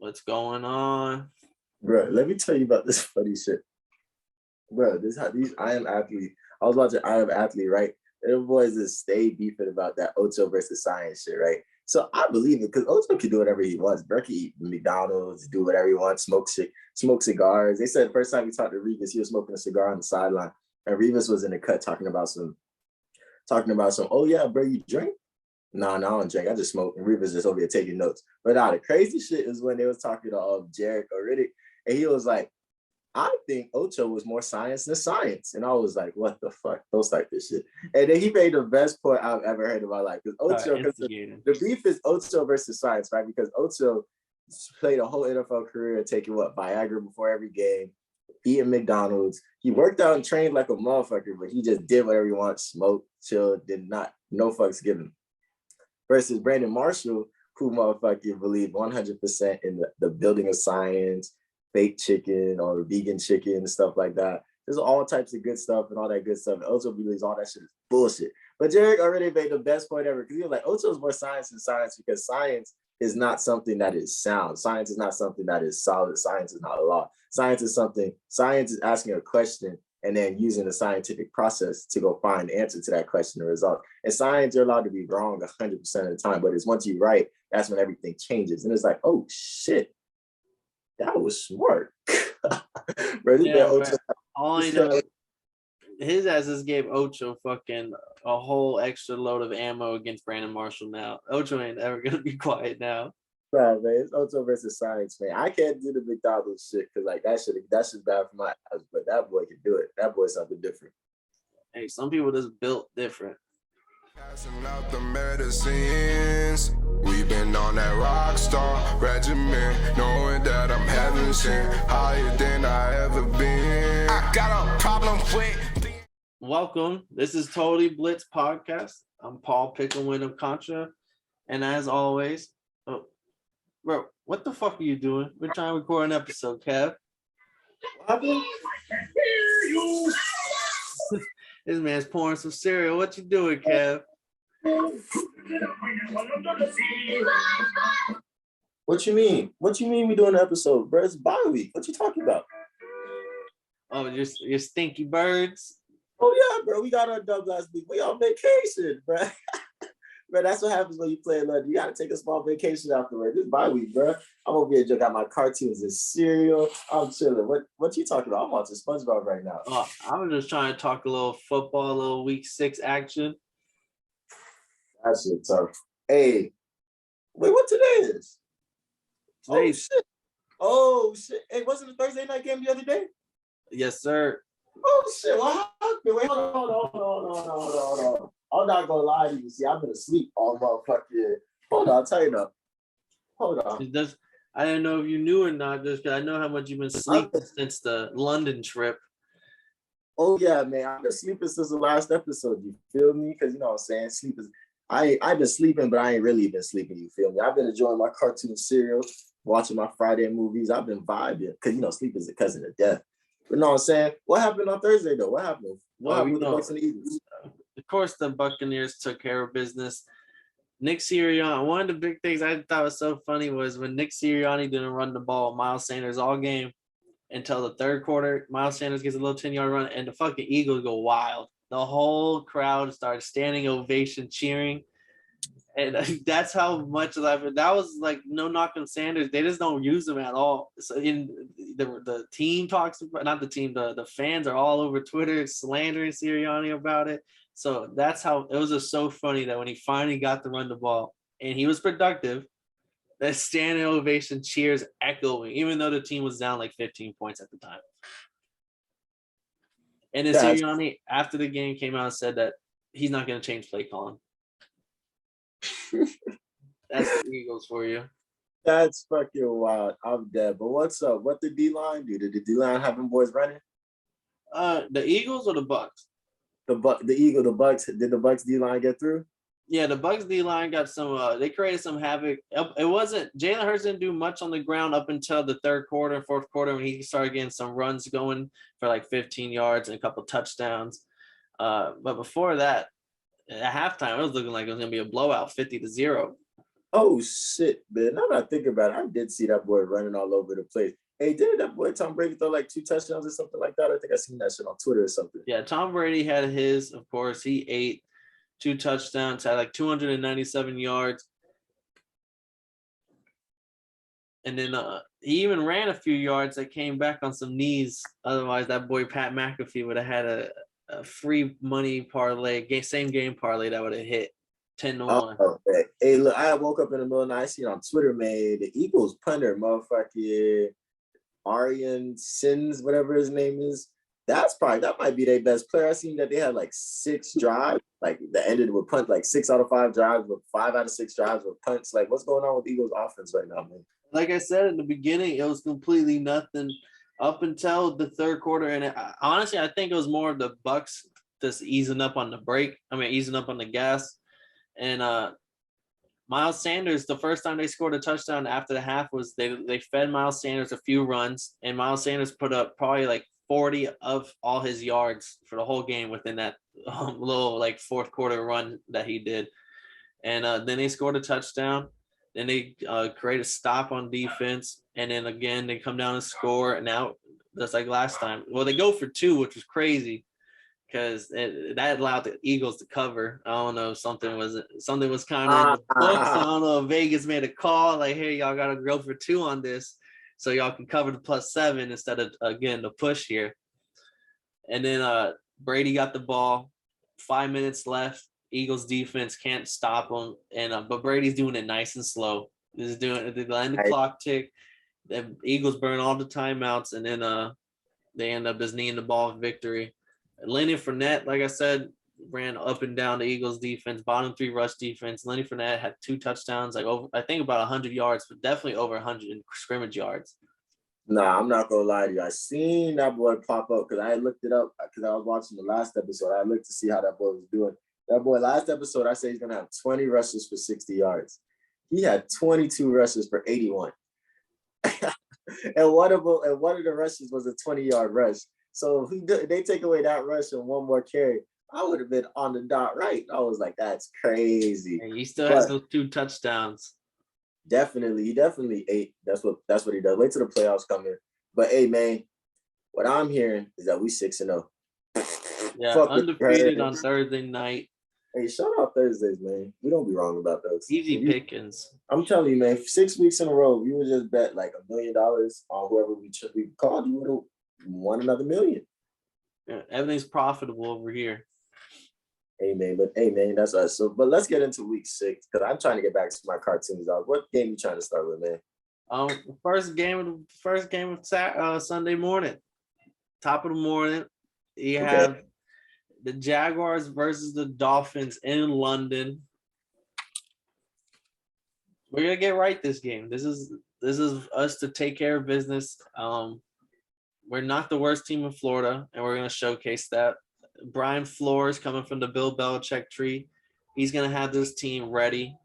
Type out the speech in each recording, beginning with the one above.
What's going on? Bro, let me tell you about this funny shit. Bro, these I Am Athlete. I was watching I Am Athlete, right? And the boys just stay beefing about that Ocho versus Science shit, right? So I believe it because Ocho can do whatever he wants. Bro can eat McDonald's, do whatever he wants, smoke cigars. They said the first time we talked to Revis, he was smoking a cigar on the sideline. And Revis was in the cut talking about some, oh yeah, bro, you drink? No, I don't drink. I just smoke. And Revis just over here taking notes. But the crazy shit is when they was talking to Jarek or Riddick, and he was like, I think Ocho was more science than science. And I was like, what the fuck? Don't start this shit. And then he made the best point I've ever heard in my life. Because Ocho, the beef is Ocho versus science, right? Because Ocho played a whole NFL career taking Viagra before every game, eating McDonald's. He worked out and trained like a motherfucker, but he just did whatever he wanted, smoked, chilled, no fucks given. Versus Brandon Marshall, who motherfucking believed 100% in the building of science, fake chicken or vegan chicken and stuff like that. There's all types of good stuff and all that good stuff. And Ocho believes all that shit is bullshit. But Jarek already made the best point ever because he was like, Ocho's more science than science because science is not something that is sound. Science is not something that is solid. Science is not a law. Science is asking a question and then using the scientific process to go find the answer to that question or result. And science, you're allowed to be wrong 100% of the time, but it's once you right, that's when everything changes. And it's like, oh shit. That was smart. All I know, his asses gave Ocho fucking a whole extra load of ammo against Brandon Marshall now. Ocho ain't ever going to be quiet now. Right, man. It's Ocho versus science, man. I can't do the McDonald's shit because like that's just bad for my eyes, but that boy can do it. That boy's something different. Hey, some people just built different. Passing out the medicines. We've been on that rock star regimen, knowing that I'm heaven sent, higher than I ever been. I got a problem with. Welcome. This is Totally Blitzed podcast. I'm Paul Picklewind of Contra, and as always, bro, what the fuck are you doing? We're trying to record an episode, Kev. This man's pouring some cereal. What you doing, Kev? What you mean? What you mean we doing an episode, bro? It's bye week. What you talking about? Oh, your stinky birds. Oh yeah, bro. We got our dub last week. We on vacation, bro. Bro, that's what happens when you play in London. You gotta take a small vacation afterward. This bye week, bro. I'm over here got my cartoons and cereal. I'm chilling. What you talking about? I'm watching SpongeBob right now. I was just trying to talk a little football, a little week 6 action. That shit tough. Hey, wait, what today is? Oh shit. Hey, wasn't the Thursday night game the other day? Yes, sir. Oh shit. What happened? Wait, hold on. I'm not gonna lie to you. See, I've been asleep all motherfucking. Hold on, I'll tell you now. Hold on. I didn't know if you knew or not, just because I know how much you've been sleeping since the London trip. Oh yeah, man. I've been sleeping since the last episode. You feel me? Because you know what I'm saying? Sleep is. I've been sleeping, but I ain't really been sleeping. You feel me? I've been enjoying my cartoon cereal, watching my Friday movies. I've been vibing because you know sleep is a cousin of death. But you know what I'm saying? What happened on Thursday though? What happened? What happened with the Bucs and the Eagles? Of course, the Buccaneers took care of business. Nick Sirianni. One of the big things I thought was so funny was when Nick Sirianni didn't run the ball, Miles Sanders all game until the third quarter. Miles Sanders gets a little 10-yard run, and the fucking Eagles go wild. The whole crowd started standing ovation, cheering. And that's how much that was like no knock on Sanders. They just don't use him at all. So in the team talks about, not the team, the fans are all over Twitter slandering Sirianni about it. So that's how it was just so funny that when he finally got to run the ball and he was productive, that standing ovation cheers echoing, even though the team was down like 15 points at the time. And then Sirianni, after the game, came out and said that he's not going to change play calling. That's the Eagles for you. That's fucking wild. I'm dead. But what's up? What did the D-line do? Did the D-line have them boys running? The Eagles or the Bucs? The Bucs. Did the Bucs D-line get through? Yeah, the Bucs D-line got some. They created some havoc. It wasn't Jalen Hurts didn't do much on the ground up until the third quarter and fourth quarter when he started getting some runs going for like 15 yards and a couple touchdowns. But before that, at halftime, it was looking like it was going to be a blowout, 50-0. Oh shit, man. Now that I think about it, I did see that boy running all over the place. Hey, didn't that boy Tom Brady throw like 2 touchdowns or something like that? I think I seen that shit on Twitter or something. Yeah, Tom Brady had his, of course. He ate 2 touchdowns, had like 297 yards. And then he even ran a few yards that came back on some knees. Otherwise, that boy Pat McAfee would have had a free money parlay, same game parlay that would have hit 10-1. Oh, okay. Hey, look, I woke up in the middle of the night, I seen on Twitter, man, the Eagles punter, motherfucking Arian Sins, whatever his name is. That might be their best player. I seen that they had like 6 drives, like that ended with punt, like 6 out of 5 drives, with 5 out of 6 drives with punts. Like, what's going on with Eagles offense right now, man? Like I said in the beginning, it was completely nothing up until the third quarter. And honestly, I think it was more of the Bucks just easing up on the brake. Easing up on the gas. And Miles Sanders, the first time they scored a touchdown after the half was they fed Miles Sanders a few runs, and Miles Sanders put up probably like 40 of all his yards for the whole game within that little like fourth quarter run that he did. And then they scored a touchdown. Then they create a stop on defense, and then again they come down and score. And now just like last time, well, they go for 2, which was crazy because that allowed the Eagles to cover. I don't know, something was kind of in the books. I don't know if Vegas made a call like, hey, y'all got to go for 2 on this, so y'all can cover the +7 instead of again the push here. And then Brady got the ball, 5 minutes left. Eagles defense can't stop him, and but Brady's doing it nice and slow. He's doing the end the clock tick. The Eagles burn all the timeouts, and then they end up just kneeing the ball of victory. Lenny Fournette, like I said, ran up and down the Eagles defense, bottom 3 rush defense. Lenny Fournette had 2 touchdowns, like over, I think about 100 yards, but definitely over 100 in scrimmage yards. Nah, I'm not gonna lie to you. I seen that boy pop up because I looked it up because I was watching the last episode. I looked to see how that boy was doing. That boy, last episode, I said he's gonna have 20 rushes for 60 yards. He had 22 rushes for 81. and one of the rushes was a 20-yard rush. So if they take away that rush and one more carry, I would have been on the dot right. I was like, that's crazy. And he still has those 2 touchdowns. Definitely, he definitely ate. That's what he does. Wait till the playoffs come in. But hey, man, what I'm hearing is that we 6-0. Yeah, undefeated on Thursday night. Hey, shout out Thursdays, man. We don't be wrong about those. Easy pickings. I'm telling you, man, 6 weeks in a row, we would just bet like $1 million on whoever we called. You would have won another $1 million. Yeah, everything's profitable over here. Hey, man, that's us. So, but let's get into week 6 because I'm trying to get back to my cartoons, dog. What game you trying to start with, man? First game of Sunday morning, top of the morning. You have the Jaguars versus the Dolphins in London. We're gonna get right this game. This is us to take care of business. We're not the worst team in Florida, and we're gonna showcase that. Brian Flores coming from the Bill Belichick tree. He's gonna have this team ready,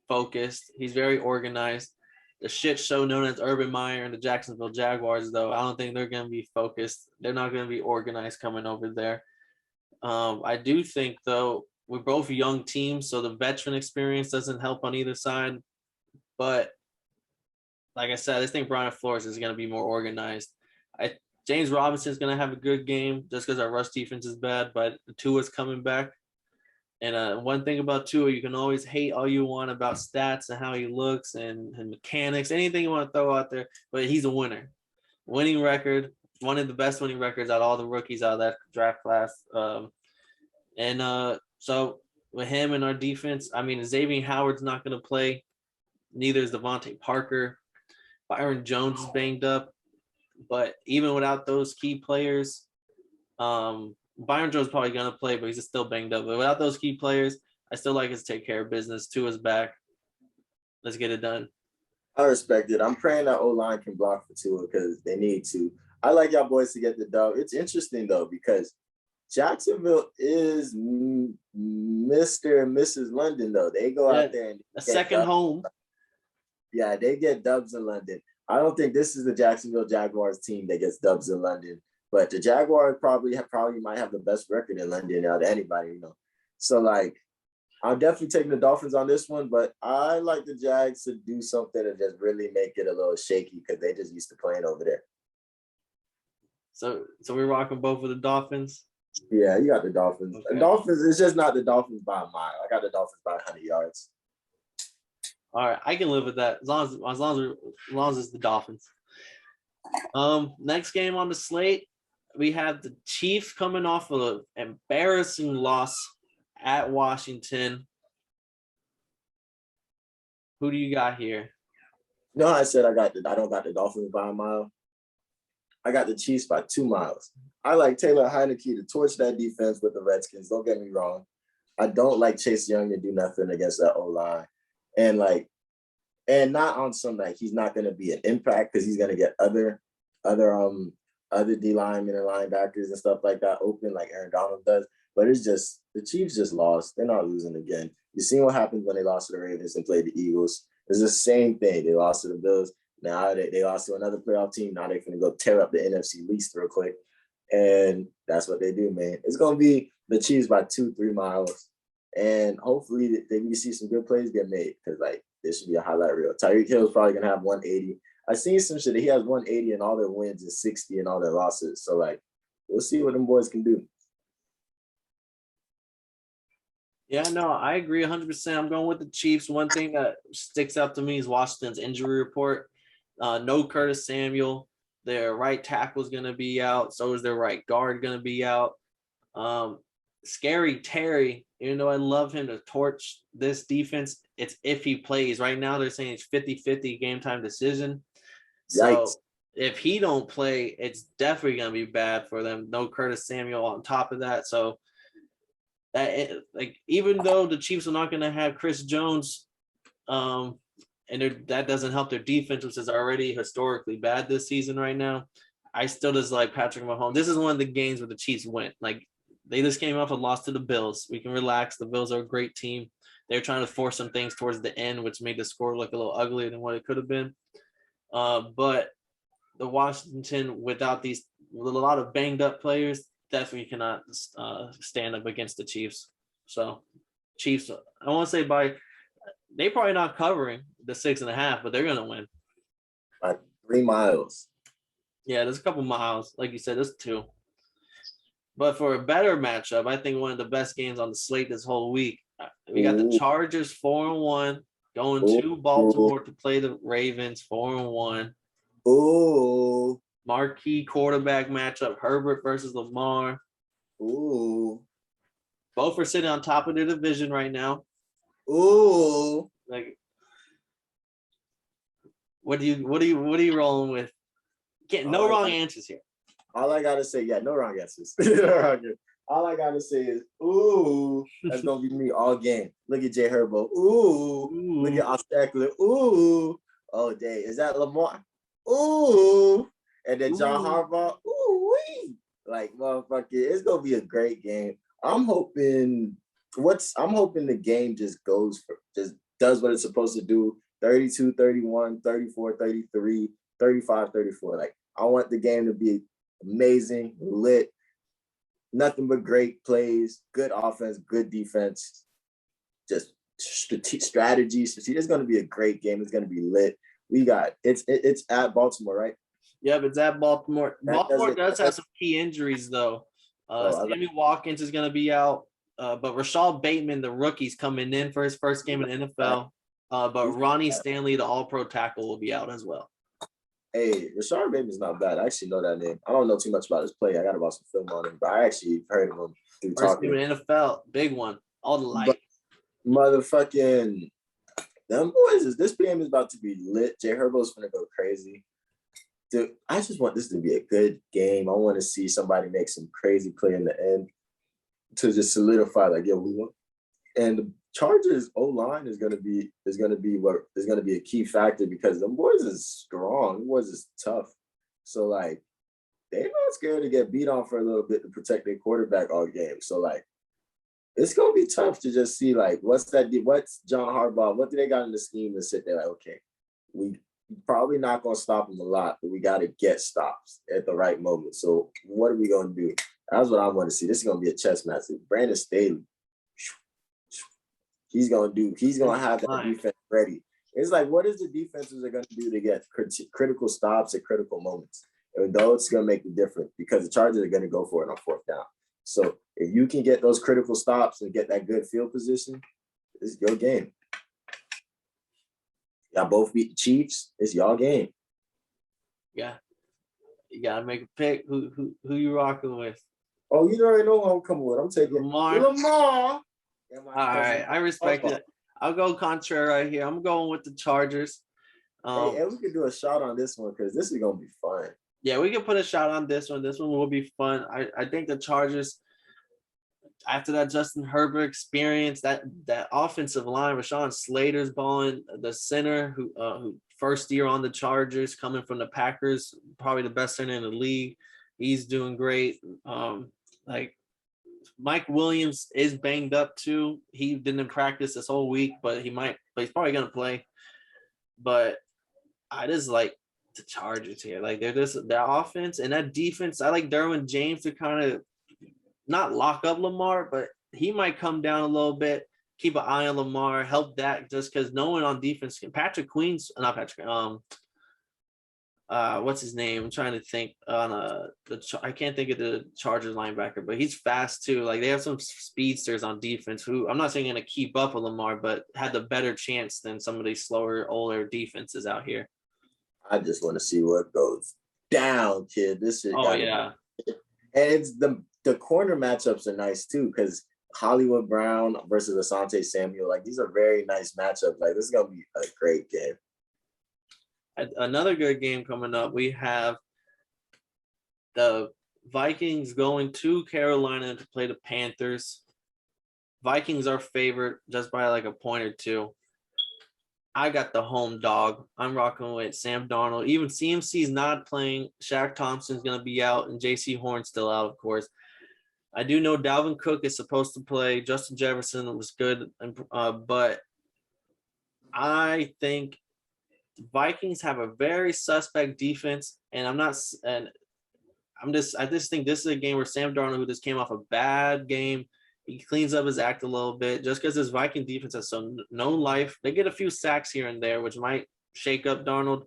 focused. He's very organized. The shit show known as Urban Meyer and the Jacksonville Jaguars, though, I don't think they're gonna be focused. They're not gonna be organized coming over there. I do think, though, we're both young teams, so the veteran experience doesn't help on either side. But like I said, I just think Brian Flores is going to be more organized. James Robinson is going to have a good game just because our rush defense is bad, but Tua's coming back. And one thing about Tua, you can always hate all you want about stats and how he looks and mechanics, anything you want to throw out there, but he's a winner. Winning record. One of the best winning records out of all the rookies out of that draft class. So with him and our defense, Xavier Howard's not going to play. Neither is Devontae Parker. Byron Jones is banged up. But even without those key players, Byron Jones is probably going to play, but he's still banged up. But without those key players, I still like us to take care of business. Tua's back. Let's get it done. I respect it. I'm praying that O-line can block for Tua because they need to. I like y'all boys to get the dub. It's interesting, though, because Jacksonville is Mr. and Mrs. London, though. They go out there and a second home. Yeah, they get dubs in London. I don't think this is the Jacksonville Jaguars team that gets dubs in London, but the Jaguars probably might have the best record in London out of anybody, So, like, I'm definitely taking the Dolphins on this one, but I like the Jags to do something and just really make it a little shaky because they just used to playing over there. So we're rocking both of the Dolphins. Yeah, you got the Dolphins. Okay. The Dolphins, it's just not the Dolphins by a mile. I got the Dolphins by 100 yards. All right, I can live with that as long as it's the Dolphins. Next game on the slate, we have the Chiefs coming off of an embarrassing loss at Washington. Who do you got here? No, I said I don't got the Dolphins by a mile. I got the Chiefs by 2 miles. I like Taylor Heineke to torch that defense with the Redskins. Don't get me wrong. I don't like Chase Young to do nothing against that O-line. And not on some like he's not going to be an impact because he's going to get other D linemen and linebackers and stuff like that open like Aaron Donald does. But it's just the Chiefs just lost. They're not losing again. You seen what happened when they lost to the Ravens and played the Eagles. It's the same thing. They lost to the Bills. Now they lost to another playoff team. Now they're going to go tear up the NFC least real quick. And that's what they do, man. It's going to be the Chiefs by 2-3 miles. And hopefully we see some good plays get made because, like, this should be a highlight reel. Tyreek Hill is probably going to have 180. I seen some shit that he has 180 and all their wins is 60 and all their losses. So, like, we'll see what them boys can do. Yeah, no, I agree 100%. I'm going with the Chiefs. One thing that sticks out to me is Washington's injury report. No Curtis Samuel. Their right tackle is going to be out. So is their right guard going to be out. Scary Terry, even though I love him to torch this defense, it's if he plays. Right now they're saying it's 50-50 game time decision. So Yikes. if he don't play, it's definitely going to be bad for them. No Curtis Samuel on top of that. So that, like, even though the Chiefs are not going to have Chris Jones, and that doesn't help their defense, which is already historically bad this season right now, I still just like Patrick Mahomes. This is one of the games where the Chiefs win. Like, they just came off a loss to the Bills. We can relax. The Bills are a great team. They're trying to force some things towards the end, which made the score look a little uglier than what it could have been. But the Washington, with a lot of banged up players, definitely cannot stand up against the Chiefs. So Chiefs, I want to say they probably not covering the 6.5, but they're going to win. By 3 miles. Yeah, there's a couple miles. Like you said, there's 2. But for a better matchup, I think one of the best games on the slate this whole week, we got the Chargers 4-1 going to Baltimore to play the Ravens 4-1. Ooh. Marquee quarterback matchup, Herbert versus Lamar. Ooh. Both are sitting on top of their division right now. Ooh. Like, what are you rolling with? No wrong answers here. All I gotta say, no wrong answers. All I gotta say is, ooh, that's gonna be me all game. Look at Jay Herbo. Ooh. Look at Oscar. Ooh. Oh, dang. Is that Lamar? Ooh. And then John Harbaugh. Ooh. Like, motherfucker, it's gonna be a great game. I'm hoping the game just does what it's supposed to do. 32-31, 34-33, 35-34. Like, I want the game to be amazing, lit, nothing but great plays, good offense, good defense, just strategy. It's going to be a great game. It's going to be lit. It's at Baltimore, right? Yep, it's at Baltimore. Baltimore does have some key injuries, though. Sammy Watkins is going to be out, but Rashad Bateman, the rookie's coming in for his first game in the NFL. But Ronnie Stanley, the all-pro tackle, will be out as well. Hey, Rashard Bateman's not bad. I actually know that name. I don't know too much about his play. I got to watch some film on him, but I actually heard of him through First talking. game in NFL, big one, all the light. Motherfucking them boys, this game is about to be lit. Jay Herbo's gonna go crazy. Dude, I just want this to be a good game. I want to see somebody make some crazy play in the end to just solidify, like, we won. And the Chargers O-line is gonna be a key factor because them boys is strong. Them boys is tough. So, like, they're not scared to get beat on for a little bit to protect their quarterback all game. So, like, it's gonna be tough to just see, like, what's John Harbaugh, what do they got in the scheme to sit there like, okay, we probably not gonna stop them a lot, but we gotta get stops at the right moment. So what are we gonna do? That's what I want to see. This is gonna be a chess match. Brandon Staley. He's gonna have that Fine. defense ready. It's like, what is the defenses are gonna do to get critical stops at critical moments? And those gonna make the difference because the Chargers are gonna go for it on fourth down. So if you can get those critical stops and get that good field position, it's your game. Y'all both beat the Chiefs. It's y'all game. Yeah. You gotta make a pick. Who you rocking with? Oh, you already know who I'm coming with. I'm taking Lamar. All right, I respect it. I'll go contrary right here. I'm going with the Chargers. And we could do a shot on this one because this is gonna be fun. Yeah, we can put a shot on this one. This one will be fun. I think the Chargers, after that Justin Herbert experience, that offensive line, Rashawn Slater's balling, the center who first year on the Chargers, coming from the Packers, probably the best center in the league. He's doing great. Like Mike Williams is banged up too. He didn't practice this whole week, but he's probably gonna play. But I just like the Chargers here. Like they're just their offense and that defense. I like Derwin James to kind of not lock up Lamar, but he might come down a little bit, keep an eye on Lamar, help that just because no one on defense can. Patrick Queen's not Patrick. What's his name? I'm trying to think on I can't think of the Chargers linebacker, but he's fast too. Like they have some speedsters on defense who I'm not saying going to keep up with Lamar, but had the better chance than some of these slower, older defenses out here. I just want to see what goes down, kid. This shit. Oh yeah, and it's the corner matchups are nice too because Hollywood Brown versus Asante Samuel. Like these are very nice matchups. Like this is gonna be a great game. Another good game coming up. We have the Vikings going to Carolina to play the Panthers. Vikings are favored just by like a point or two. I got the home dog. I'm rocking with Sam Darnold. Even CMC's not playing. Shaq Thompson's going to be out, and J.C. Horn's still out, of course. I do know Dalvin Cook is supposed to play. Justin Jefferson was good, but I think Vikings have a very suspect defense, and I just think this is a game where Sam Darnold, who just came off a bad game, he cleans up his act a little bit just because his Viking defense has no life. They get a few sacks here and there, which might shake up Darnold,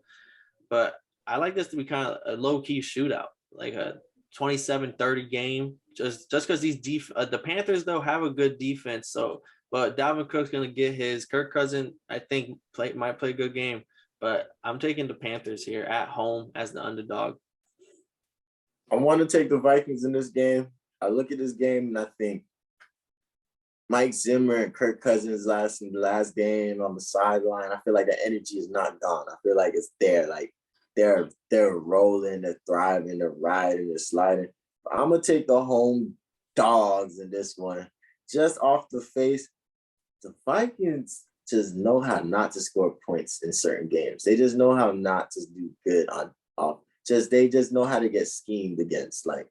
but I like this to be kind of a low-key shootout, like a 27-30 game, just because the Panthers, though, have a good defense. So, but Dalvin Cook's going to get his. Kirk Cousins, I think, might play a good game. But I'm taking the Panthers here at home as the underdog. I want to take the Vikings in this game. I look at this game and I think Mike Zimmer and Kirk Cousins in the last game on the sideline. I feel like the energy is not gone. I feel like it's there. Like they're rolling, they're thriving, they're riding, they're sliding. But I'm gonna take the home dogs in this one. Just off the face, the Vikings just know how not to score points in certain games. They just know how not to do good on off. They just know how to get schemed against. Like,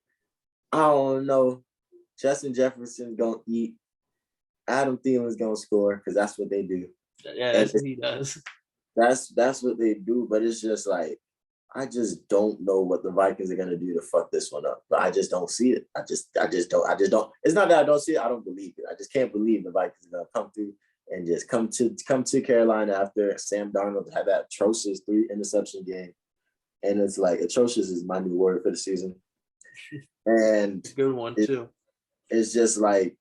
I don't know. Justin Jefferson's gonna eat. Adam Thielen's gonna score because that's what they do. Yeah, that's what he does. That's what they do. But it's just like I just don't know what the Vikings are gonna do to fuck this one up. But I just don't see it. I just don't. It's not that I don't see it. I don't believe it. I just can't believe the Vikings are gonna come through and just come to Carolina after Sam Darnold had that atrocious 3 interception game. And it's like atrocious is my new word for the season. And good one too. It's just like,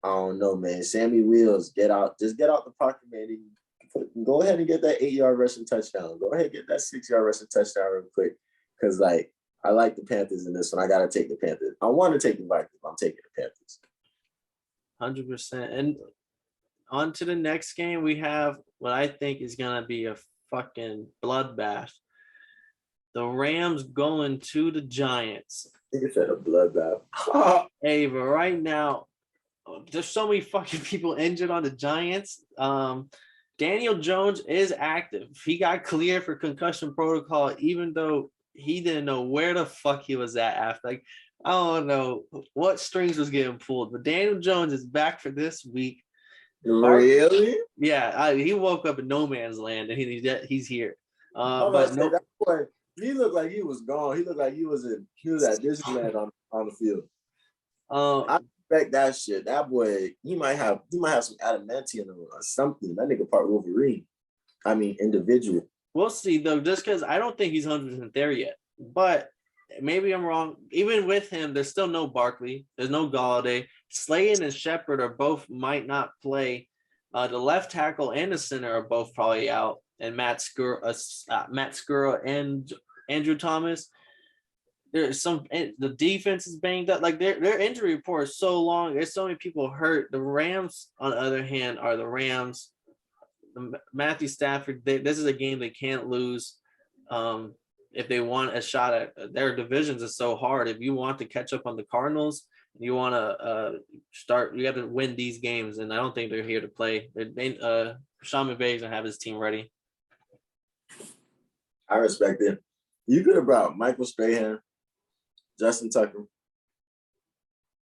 I don't know, man. Sammy Wheels, get out the pocket, man. Go ahead and get that 8-yard rushing touchdown. Go ahead and get that 6-yard rushing touchdown real quick. Because like I like the Panthers in this one. I gotta take the Panthers. I want to take the Vikings, but I'm taking the Panthers. 100%. And on to the next game, we have what I think is gonna be a fucking bloodbath. The Rams going to the Giants. I think it's a bloodbath. Hey, but right now, there's so many fucking people injured on the Giants. Daniel Jones is active. He got cleared for concussion protocol, even though he didn't know where the fuck he was at after. Like, I don't know what strings was getting pulled, but Daniel Jones is back for this week. Really? Yeah, he woke up in no man's land, and he's here. That boy, he looked like he was gone. He looked like he was at Disneyland on the field. I respect that shit. That boy, he might have some adamantium or something. That nigga part Wolverine. I mean, individual. We'll see though, just because I don't think he's 100% there yet. But maybe I'm wrong. Even with him, there's still no Barkley. There's no Galladay. Slade and Shepard are both might not play. The left tackle and the center are both probably out. And Matt Skura and Andrew Thomas. There's the defense is banged up. Like their injury report is so long. There's so many people hurt. The Rams, on the other hand, are the Rams. Matthew Stafford, this is a game they can't lose. If they want a shot at their divisions is so hard. If you want to catch up on the Cardinals, you want to start. You got to win these games, and I don't think they're here to play. Sean McVay's gonna have his team ready. I respect it. You could have brought Michael Strahan, Justin Tucker.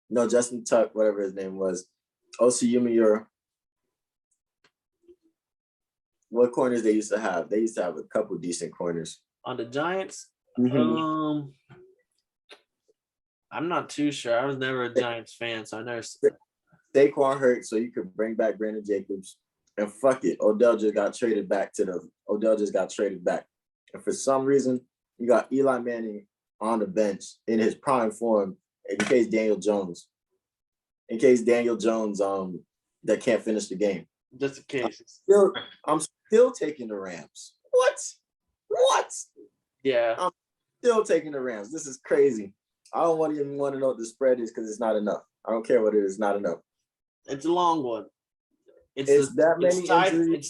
No, Justin Tuck, whatever his name was. Osi Umeura. What corners they used to have? They used to have a couple decent corners. On the Giants, Mm-hmm. I'm not too sure. I was never a Giants fan, so I never. Saquon hurt, so you could bring back Brandon Jacobs. And fuck it, Odell just got traded back. And for some reason, you got Eli Manning on the bench in his prime form in case Daniel Jones that can't finish the game. Just in case. I'm still taking the Rams. What? Yeah. I'm still taking the Rams. This is crazy. I don't even want to know what the spread is because it's not enough. I don't care what it is, not enough. It's a long one. It's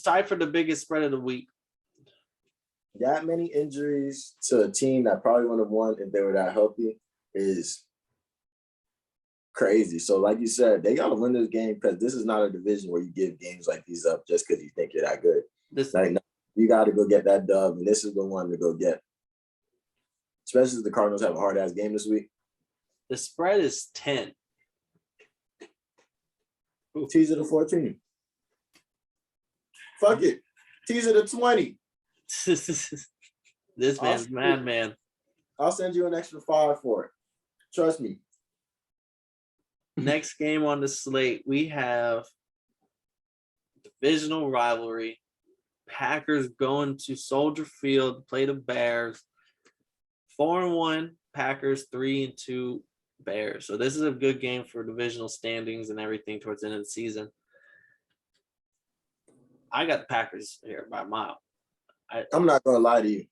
tied for the biggest spread of the week. That many injuries to a team that probably would have won if they were that healthy is crazy. So like you said, they got to win this game because this is not a division where you give games like these up just because you think you're that good. No, you got to go get that dub, and this is the one to go get. Especially if the Cardinals have a hard-ass game this week. The spread is 10. Teaser to 14. Fuck it. Teaser to 20. This man's madman. I'll send you an extra 5 for it. Trust me. Next game on the slate, we have divisional rivalry. Packers going to Soldier Field to play the Bears. 4-1 Packers, 3-2 Bears. So this is a good game for divisional standings and everything towards the end of the season. I got the Packers here by a mile. I'm not gonna lie to you.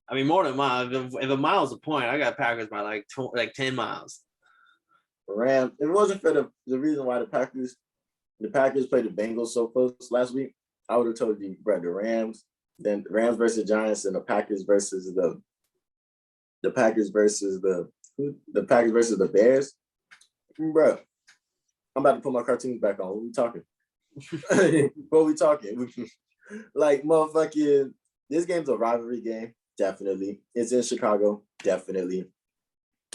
I mean, more than a mile. If a mile is a point, I got Packers by like 10 miles. Rams. If it wasn't for the reason why the Packers played the Bengals so close last week, I would have told you, bro, the Rams, then the Rams versus the Giants, and the Packers versus the Bears. Bro, I'm about to put my cartoons back on. What we talking? Like, motherfucking, this game's a rivalry game, definitely. It's in Chicago, definitely.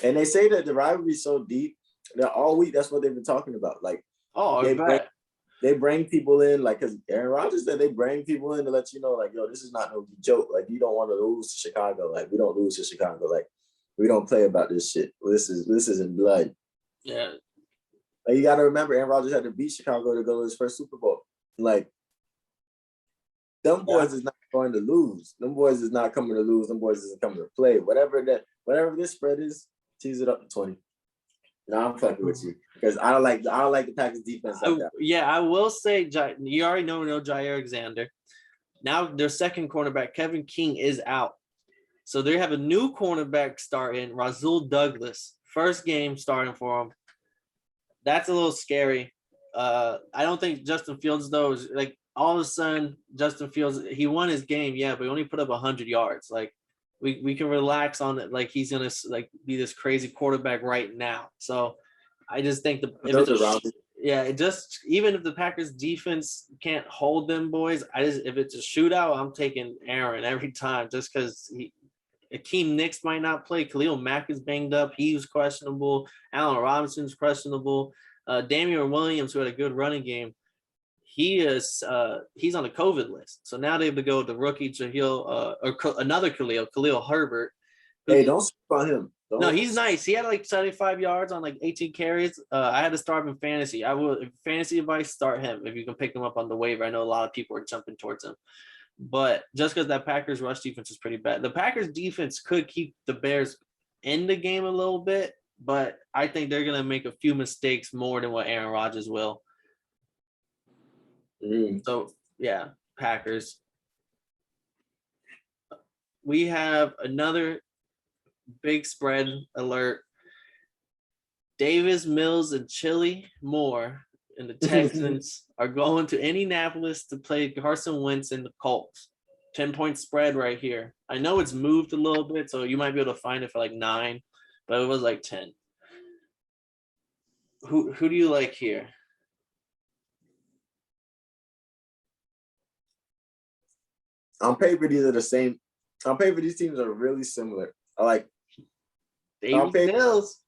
And they say that the rivalry's so deep that all week that's what they've been talking about. Like, they bring people in, like, because Aaron Rodgers said they bring people in to let you know, like, yo, this is not no joke. Like, you don't want to lose to Chicago. Like, we don't lose to Chicago. Like, we don't play about this shit. This is in blood. Yeah. Like, you got to remember, Aaron Rodgers had to beat Chicago to go to his first Super Bowl. Like, them boys is not going to lose. Them boys is not coming to lose. Them boys isn't coming to play. Whatever this spread is, tease it up to 20. No, I'm fucking with you because I don't like the Packers defense like that. Yeah, I will say you already know Jair Alexander. Now their second cornerback, Kevin King, is out. So they have a new cornerback starting, Rasul Douglas. First game starting for him. That's a little scary. I don't think Justin Fields, though, is like all of a sudden Justin Fields, he won his game, yeah, but he only put up 100 yards. Like we can relax on it. Like he's gonna like be this crazy quarterback right now. So I just think even if the Packers defense can't hold them boys, if it's a shootout, I'm taking Aaron every time just because Akeem Nicks might not play. Khalil Mack is banged up. He was questionable. Allen Robinson's questionable. Damian Williams, who had a good running game, he's on the COVID list. So now they have to go with the rookie Khalil Herbert. Hey, don't sleep on him. No, he's nice. He had like 75 yards on like 18 carries. I had to start him in fantasy. I will fantasy advice, start him if you can pick him up on the waiver. I know a lot of people are jumping towards him. But just because that Packers rush defense is pretty bad. The Packers defense could keep the Bears in the game a little bit, but I think they're gonna make a few mistakes more than what Aaron Rodgers will. So yeah, Packers. We have another big spread alert. Davis, Mills, and Chili Moore and the Texans are going to Indianapolis to play Carson Wentz and the Colts. 10-point spread right here. I know it's moved a little bit, so you might be able to find it for like 9, but it was like 10. Who do you like here? On paper, these are the same. On paper, these teams are really similar. I like Mills.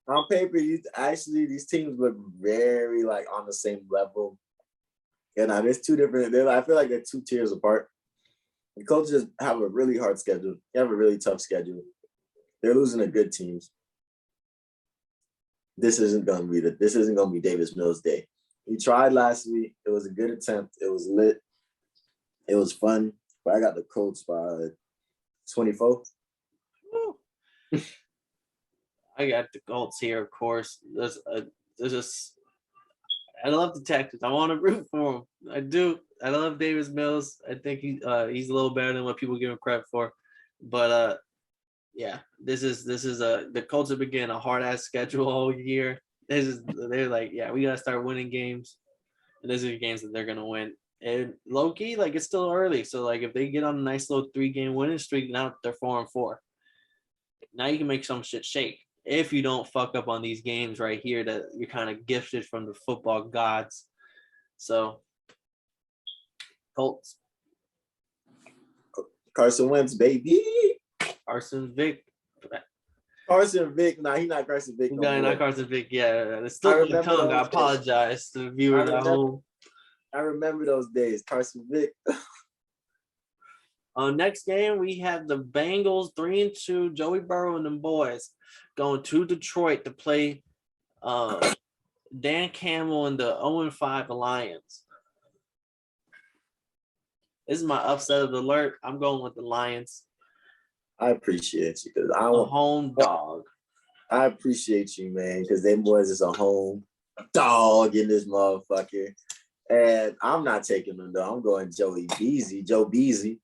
On paper, these teams look very like on the same level. And now there's two different. I feel like they're 2 tiers apart. The Colts just have a really hard schedule. They have a really tough schedule. They're losing to good teams. This isn't gonna be Davis Mills' day. He tried last week. It was a good attempt. It was lit. It was fun. But I got the Colts by 24. I got the Colts here, of course. I love the Texans. I want to root for him. I do. I love Davis Mills. I think he's a little better than what people give him credit for. But yeah, the Colts have been getting a hard ass schedule all year. They're like, yeah, we gotta start winning games, and these are the games that they're gonna win. And low key, like it's still early, so like if they get on a nice little 3-game winning streak, now they're 4-4. Now you can make some shit shake if you don't fuck up on these games right here that you're kind of gifted from the football gods. So, Colts. Carson Wentz, baby. Carson Vick. Carson Vick. Nah, he's not Carson Vick. No, not Carson Vick. Yeah, it's still on the tongue. I apologize to the viewers at home. I remember those days. Carson Vick. Next game, we have the Bengals 3-2, Joey Burrow and them boys going to Detroit to play Dan Campbell and the 0-5 Lions. This is my upset of the alert. I'm going with the Lions. I appreciate you because I'm a home dog. I appreciate you, man, because them boys is a home dog in this motherfucker. And I'm not taking them, though. I'm going Joe Beasy.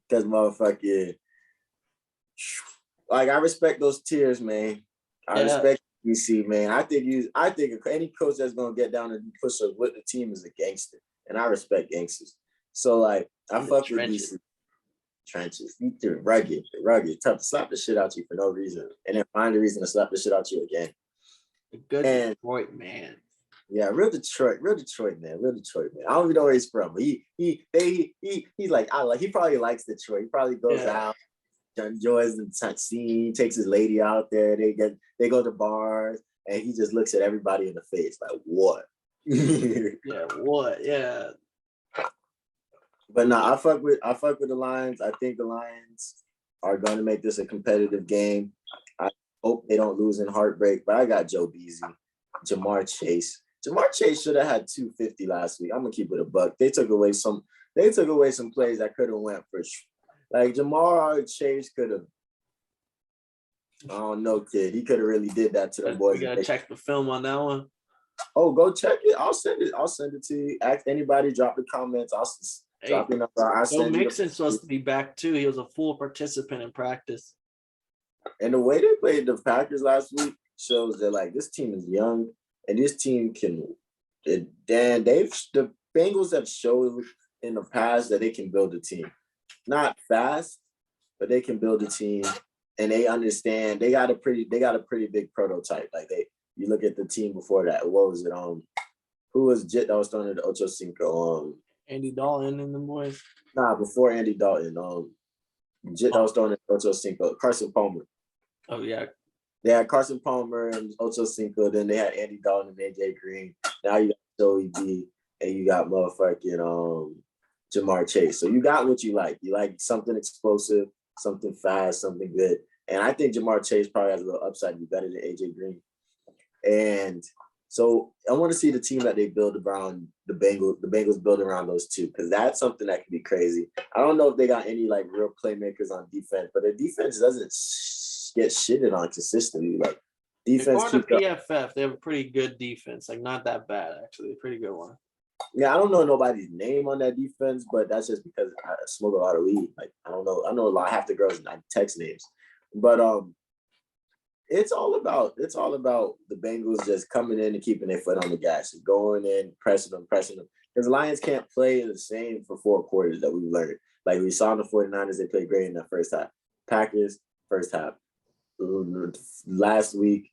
Because motherfucker, like I respect those tiers, man. I respect DC, man. I think any coach that's gonna get down and push us with the team is a gangster, and I respect gangsters. So like I fuck with DC. Trenches, they're rugged, tough to slap the shit out you for no reason, and then find a reason to slap the shit out you again. A good Detroit man. Yeah, real Detroit man. I don't even know where he's from, but he's like, he probably likes Detroit. He probably goes out, enjoys the scene, takes his lady out there. They go to bars, and he just looks at everybody in the face like, what? What? Yeah. But no, I fuck with the Lions. I think the Lions are going to make this a competitive game. I hope they don't lose in heartbreak, but I got Joe Beasy, Jamar Chase. Jamar Chase should have had 250 last week. I'm gonna keep it a buck. They took away some plays that could have went for like Jamar Chase could have. I don't know, kid. He could have really did that to the boys. You gotta check the film on that one. Oh, go check it. I'll send it to you. Ask anybody, drop the comments. Drop your number. Joe Mixon's supposed to be back too. He was a full participant in practice. And the way they played the Packers last week shows that like this team is young. And this team the Bengals have showed in the past that they can build a team. Not fast, but they can build a team. And they understand they got a pretty big prototype. Like you look at the team before that. What was it? Who was Jit that was throwing to the Ocho Cinco? Andy Dalton and the boys. Nah, before Andy Dalton. Jit that was throwing to the Ocho Cinco. Carson Palmer. Oh yeah. They had Carson Palmer and Ocho Cinco. Then they had Andy Dalton and AJ Green. Now you got Joey B and you got motherfucking Jamar Chase. So you got what you like. You like something explosive. something fast, something good. And I think Jamar Chase probably has a little upside to be better than AJ Green. And so I want to see the team that they build around the Bengals build around those two, because that's something that can be crazy. I don't know if they got any like real playmakers on defense, but their defense doesn't get shitted on consistently. Like defense. According to PFF, they have a pretty good defense. Like not that bad actually, a pretty good one. Yeah, I don't know nobody's name on that defense, but that's just because I smoke a lot of weed. Like I don't know. I know a lot. Half the girls not text names, but it's all about the Bengals just coming in and keeping their foot on the gas, and going in, pressing them. Because the Lions can't play the same for 4 quarters that we've learned. Like we saw in the 49ers, they played great in that first half. Packers, first half. Last week,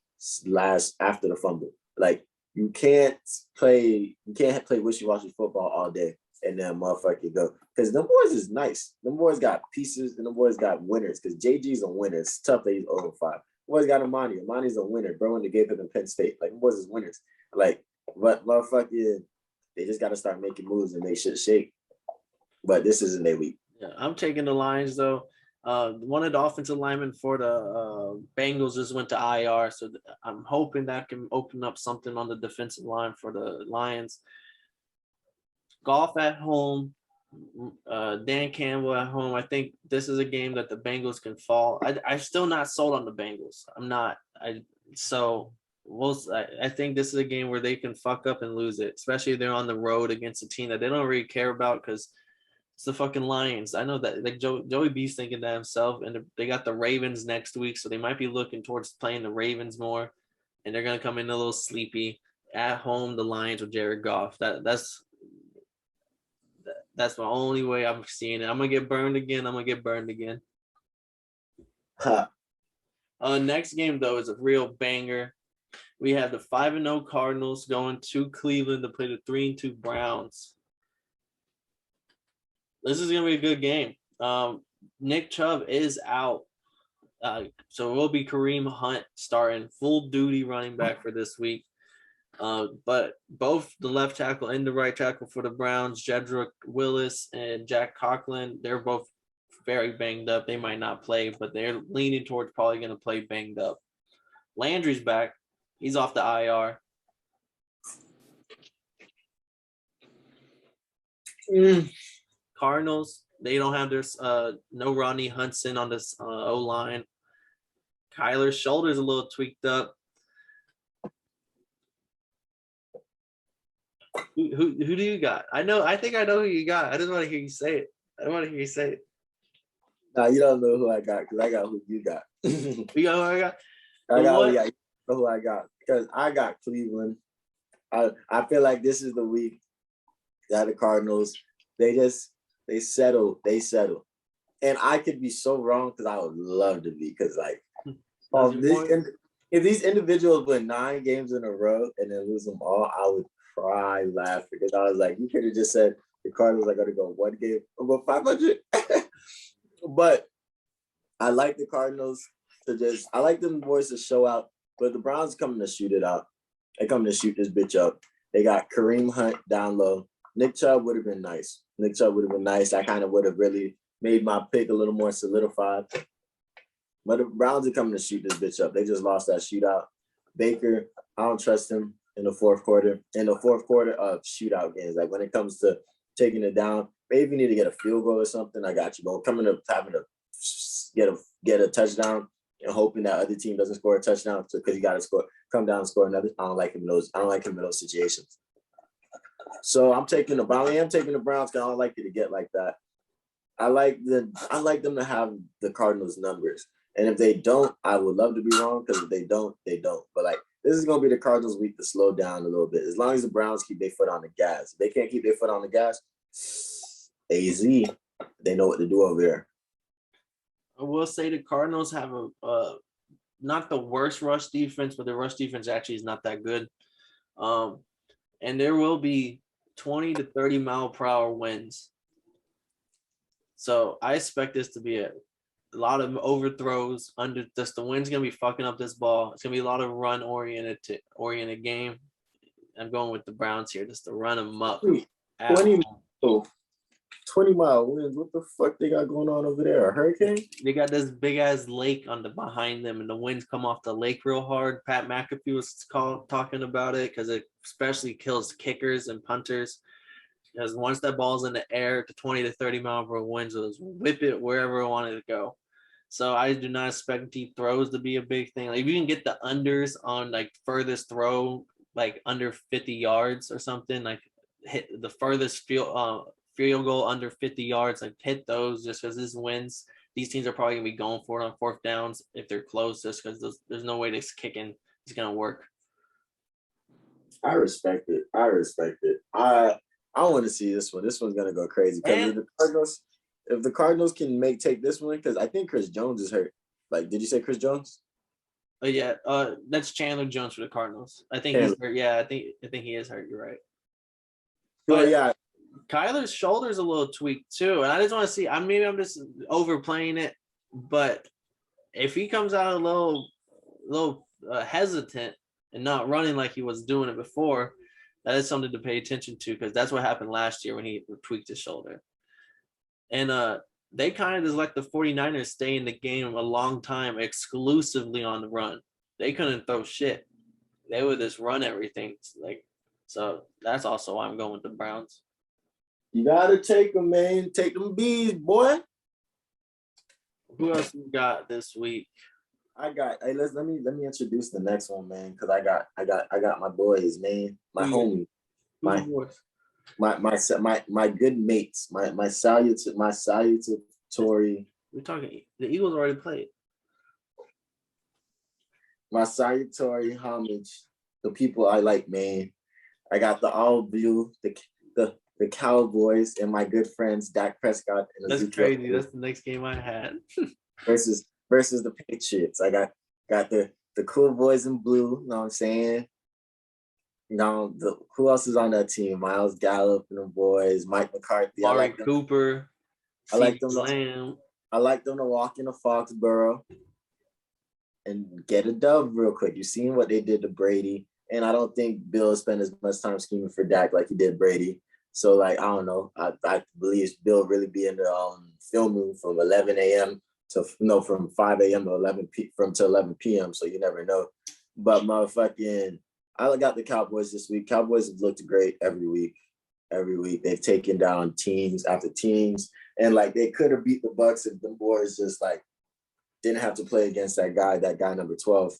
after the fumble. Like you can't play wishy-washy football all day and then motherfucker go. Because them boys is nice. Them boys got pieces and them boys got winners. Because JG's a winner. It's tough that he's 0-5. Boys got Amani. Amani's a winner. Bro, when they gave him in Penn State. Like, boys is winners. Like, but motherfucking, they just got to start making moves and they should shake. But this isn't their week. Yeah, I'm taking the Lions, though. One of the offensive linemen for the Bengals just went to IR, so I'm hoping that can open up something on the defensive line for the Lions. Golf at home. Dan Campbell at home. I think this is a game that the Bengals can fall. I'm still not sold on the Bengals. I'm not. I think this is a game where they can fuck up and lose it, especially if they're on the road against a team that they don't really care about because it's the fucking Lions. I know that like Joey B's thinking that himself, and they got the Ravens next week, so they might be looking towards playing the Ravens more, and they're gonna come in a little sleepy at home. The Lions with Jared Goff. That's my only way I'm seeing it. I'm gonna get burned again. Next game though is a real banger. We have the 5-0 Cardinals going to Cleveland to play the 3-2 Browns. This is gonna be a good game. Nick Chubb is out, so it will be Kareem Hunt starting full duty running back for this week. But both the left tackle and the right tackle for the Browns, Jedrick Willis and Jack Conklin, they're both very banged up. They might not play, but they're leaning towards probably going to play banged up. Landry's back. He's off the IR. Cardinals, they don't have their no Rodney Hudson on this O-line. Kyler's shoulder's a little tweaked up. Who do you got? I think I know who you got. I just want to hear you say it. Nah, you don't know who I got because I got who you got. You got who I got? I got who I got because I got Cleveland. I feel like this is the week that the Cardinals they settle. And I could be so wrong because I would love to be because like if these individuals win 9 games in a row and then lose them all, I would cry laughing because I was like, you could have just said the Cardinals are going to go one game over 500. But I like the Cardinals I like them boys to show out, but the Browns coming to shoot it out. They coming to shoot this bitch up. They got Kareem Hunt down low. Nick Chubb would have been nice. I kind of would have really made my pick a little more solidified. But the Browns are coming to shoot this bitch up. They just lost that shootout. Baker, I don't trust him in the fourth quarter. In the fourth quarter of shootout games, like when it comes to taking it down, maybe you need to get a field goal or something. I got you. But coming up having to get a touchdown and hoping that other team doesn't score a touchdown because you got to come down and score another. I don't like him in those situations. So I'm taking the Browns. I am taking the Browns because I don't like it to get like that. I like them to have the Cardinals numbers. And if they don't, I would love to be wrong because if they don't, they don't. But like this is gonna be the Cardinals' week to slow down a little bit. As long as the Browns keep their foot on the gas. If they can't keep their foot on the gas, AZ, they know what to do over there. I will say the Cardinals have a not the worst rush defense, but the rush defense actually is not that good. And there will be 20 to 30 mile per hour winds. So I expect this to be a lot of overthrows under just the wind's gonna be fucking up this ball. It's gonna be a lot of run oriented game. I'm going with the Browns here just to run them up. 20 miles. 20-mile winds. What the fuck they got going on over there? A hurricane? They got this big ass lake on the behind them, and the winds come off the lake real hard. Pat McAfee was talking about it because it especially kills kickers and punters. Because once that ball's in the air, to 20 to 30 mile per hour winds will whip it wherever it wanted to go. So I do not expect deep throws to be a big thing. Like if you can get the unders on like furthest throw, like under 50 yards or something, like hit the furthest field goal under 50 yards, like hit those just because this wins. These teams are probably gonna be going for it on fourth downs if they're close, just because there's no way this kicking is gonna work. I respect it. I want to see this one. This one's gonna go crazy because if the Cardinals can take this one, because I think Chris Jones is hurt. Like, did you say Chris Jones? Yeah, that's Chandler Jones for the Cardinals. I think he's hurt. Yeah, I think he is hurt. You're right. But yeah, Kyler's shoulder's a little tweaked too, and I just want to see. Maybe I'm just overplaying it, but if he comes out a little hesitant and not running like he was doing it before, that is something to pay attention to because that's what happened last year when he tweaked his shoulder. And they kind of just let the 49ers stay in the game a long time exclusively on the run. They couldn't throw shit. They would just run everything. So that's also why I'm going with the Browns. You gotta take them, man. Take them bees, boy. Who else you got this week? Let me introduce the next one, man, because I got my boys, man, my homie, my good mates, my salutatory. We're talking. The Eagles already played. My salutatory homage, the people I like, man. I got the all blue, the Cowboys, and my good friends Dak Prescott. And that's crazy. That's the next game I had. versus the Patriots. I got the cool boys in blue. You know what I'm saying? Now, who else is on that team? Miles Gallup and the boys, Mike McCarthy. Amari Cooper. I like them. I like them to walk into Foxborough and get a dub real quick. You seen what they did to Brady, and I don't think Bill spent as much time scheming for Dak like he did Brady. So, like, I don't know. I believe Bill really be in the filming from 11 a.m. from 5 a.m. to 11 p.m. So you never know. But motherfucking, I got the Cowboys this week. Cowboys have looked great every week. They've taken down teams after teams, and like they could have beat the Bucs if the boys just like didn't have to play against that guy number 12.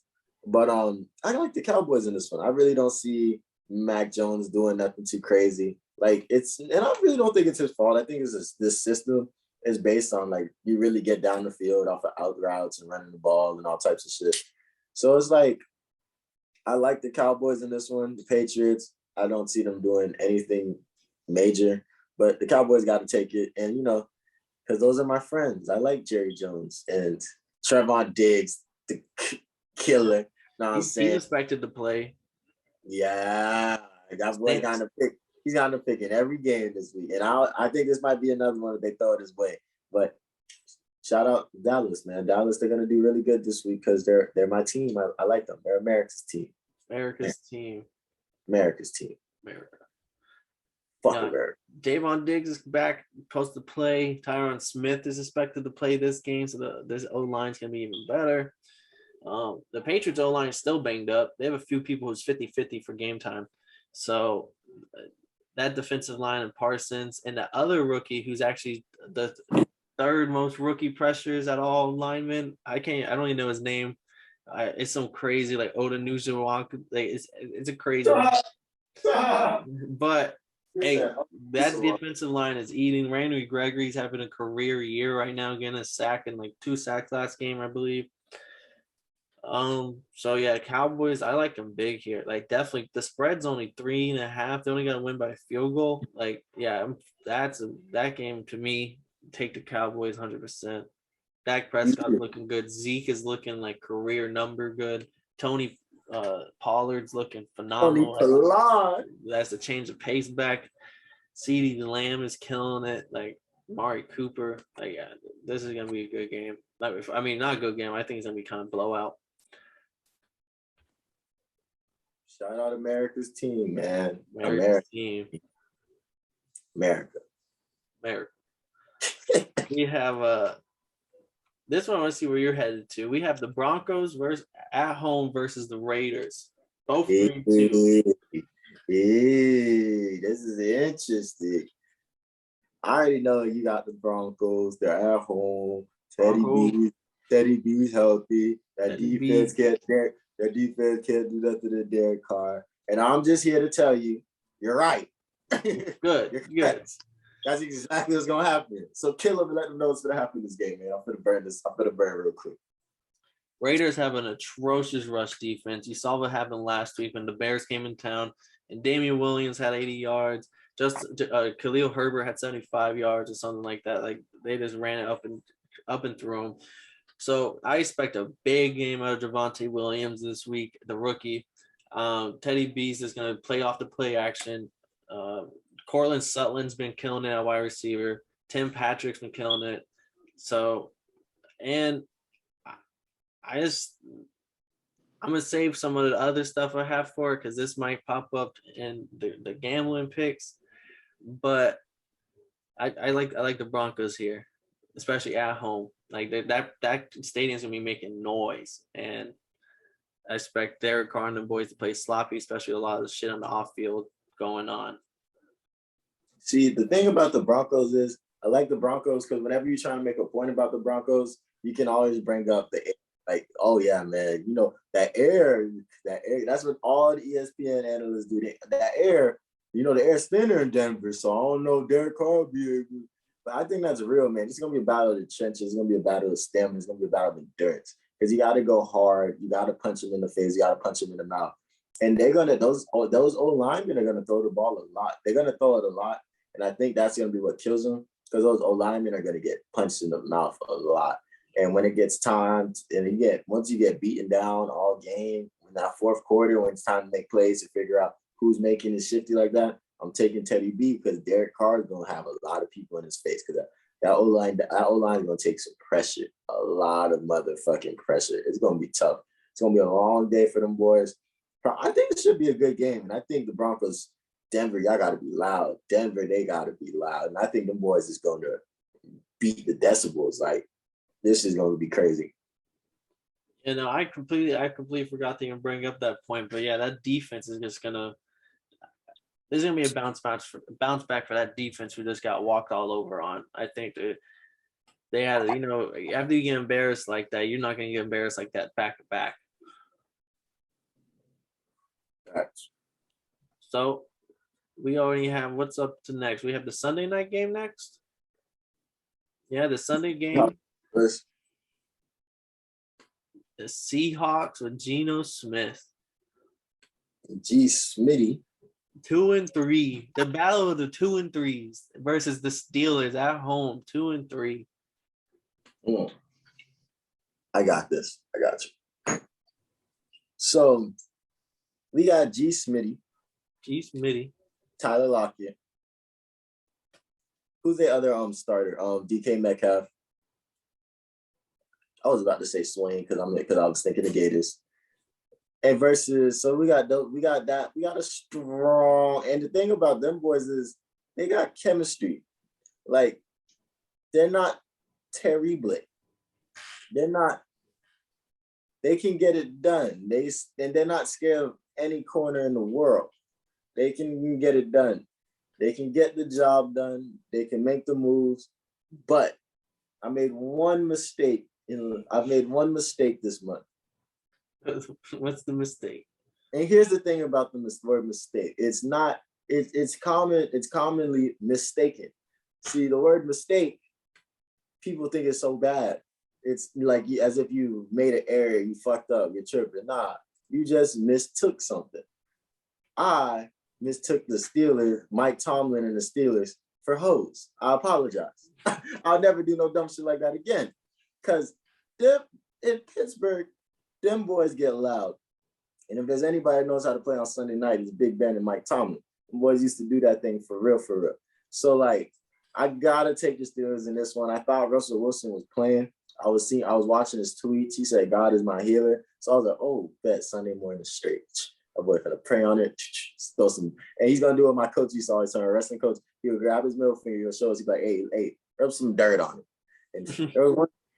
But I like the Cowboys in this one. I really don't see Mac Jones doing nothing too crazy. Like and I really don't think it's his fault. I think it's this system is based on like you really get down the field off of out routes and running the ball and all types of shit. So it's like I like the Cowboys in this one. The Patriots, I don't see them doing anything major, but the Cowboys got to take it. And because those are my friends. I like Jerry Jones and Trevon Diggs, the killer. Know what I'm saying? He's expected to play. Yeah, that boy got to pick. He's got to pick in every game this week, and I think this might be another one that they throw it his way. But shout out Dallas, man. Dallas, they're gonna do really good this week because they're my team. I like them. They're America's team. America's team. America. Fuck America. Davon Diggs is back, supposed to play. Tyron Smith is expected to play this game, so this O-line is gonna be even better. The Patriots O-line is still banged up. They have a few people who's 50-50 for game time. So that defensive line and Parsons and the other rookie who's actually the third most rookie pressures at all linemen. I don't even know his name. It's some crazy like Oda Nuzuwak. Like it's a crazy one. But hey, that defensive line is eating. Randy Gregory's having a career year right now, getting a sack and like 2 sacks last game, I believe. So yeah, Cowboys, I like them big here. Like definitely the spread's only 3.5. They only got to win by a field goal. Like, yeah, that game to me, take the Cowboys 100%. Dak Prescott's looking good. Zeke is looking like career number good. Tony Pollard's looking phenomenal. That's a change of pace back. CeeDee Lamb is killing it. Like Amari Cooper. Like, yeah, this is gonna be a good game. Not a good game. I think it's gonna be kind of blowout. Shout out America's team, man. America's team. America. America. We have this one. I want to see where you're headed to. We have the Broncos versus at home versus the Raiders. Both 3-2. Hey, this is interesting. I already know you got the Broncos. They're at home. Teddy B's healthy. That defense can't do nothing to Derek Carr. And I'm just here to tell you, you're right. Good. That's exactly what's gonna happen. So kill them and let them know what's gonna happen in this game, man. I'm gonna burn real quick. Raiders have an atrocious rush defense. You saw what happened last week when the Bears came in town and Damian Williams had 80 yards. Just Khalil Herbert had 75 yards or something like that. Like they just ran it up and through him. So I expect a big game out of Javonte Williams this week, the rookie. Teddy B's is going to play off the play action. Cortland Sutton's been killing it at wide receiver. Tim Patrick's been killing it. So, and I'm going to save some of the other stuff I have for it because this might pop up in the gambling picks. But I like the Broncos here, especially at home. Like that stadium's going to be making noise. And I expect Derek Carr and the boys to play sloppy, especially a lot of the shit on the off field going on. See, the thing about the Broncos is I like the Broncos because whenever you're trying to make a point about the Broncos, you can always bring up the air. Like, oh yeah, man, you know, that air, that's what all the ESPN analysts do. That air, you know, the air's thinner in Denver, so I don't know if Derek Carr will be able. But I think that's real, man. It's gonna be a battle of the trenches. It's gonna be a battle of stamina. It's gonna be a battle of endurance. Because you got to go hard. You got to punch them in the face. You got to punch them in the mouth. And they're gonna those old linemen are gonna throw the ball a lot. They're gonna throw it a lot, and I think that's gonna be what kills them. Because those old linemen are gonna get punched in the mouth a lot. And when it gets time, once you get beaten down all game, in that fourth quarter, when it's time to make plays to figure out who's making it shifty like that, I'm taking Teddy B because Derek Carr is gonna have a lot of people in his face because that O-line is gonna take some pressure, a lot of motherfucking pressure. It's gonna be tough. It's gonna be a long day for them boys. I think it should be a good game, and I think the Broncos, Denver, y'all gotta be loud. Denver, they gotta be loud, and I think them boys is gonna beat the decibels. Like this is gonna be crazy. You know, I completely forgot to even bring up that point, but yeah, that defense is just gonna. There's gonna be a bounce back for that defense who just got walked all over on. I think they had, you know, after you get embarrassed like that, you're not gonna get embarrassed like that back to back. So we already have what's up to next. We have the Sunday night game next. Yeah, the Sunday game. The Seahawks with Geno Smith. G. Smitty. 2-3. The battle of the 2-3s versus the Steelers at home. 2-3. I got this. I got you. So we got G. Smitty. Tyler Lockett. Who's the other starter? DK Metcalf. I was about to say Swain because I was thinking the Gators. And versus, so we got a strong, and the thing about them boys is they got chemistry. Like, they're not terrible. They can get it done. They're not scared of any corner in the world. They can get it done. They can get the job done. They can make the moves. But I made one mistake. I've made one mistake this month. What's the mistake? And here's the thing about the word mistake. It's commonly mistaken. See, the word mistake, people think it's so bad. It's like as if you made an error, you fucked up, you're tripping. Nah, you just mistook something. I mistook the Steelers, Mike Tomlin and the Steelers for hoes. I apologize. I'll never do no dumb shit like that again. Because in Pittsburgh, them boys get loud. And if there's anybody that knows how to play on Sunday night, it's Big Ben and Mike Tomlin. Them boys used to do that thing for real, for real. So, like, I got to take the Steelers in this one. I thought Russell Wilson was playing. I was watching his tweets. He said, God is my healer. So I was like, oh, bet Sunday morning straight. My boy gonna pray on it. Throw some, and he's gonna do what my coach used to always tell me, wrestling coach. He'll grab his middle finger, he'll show us, he'll be like, hey, rub some dirt on it. And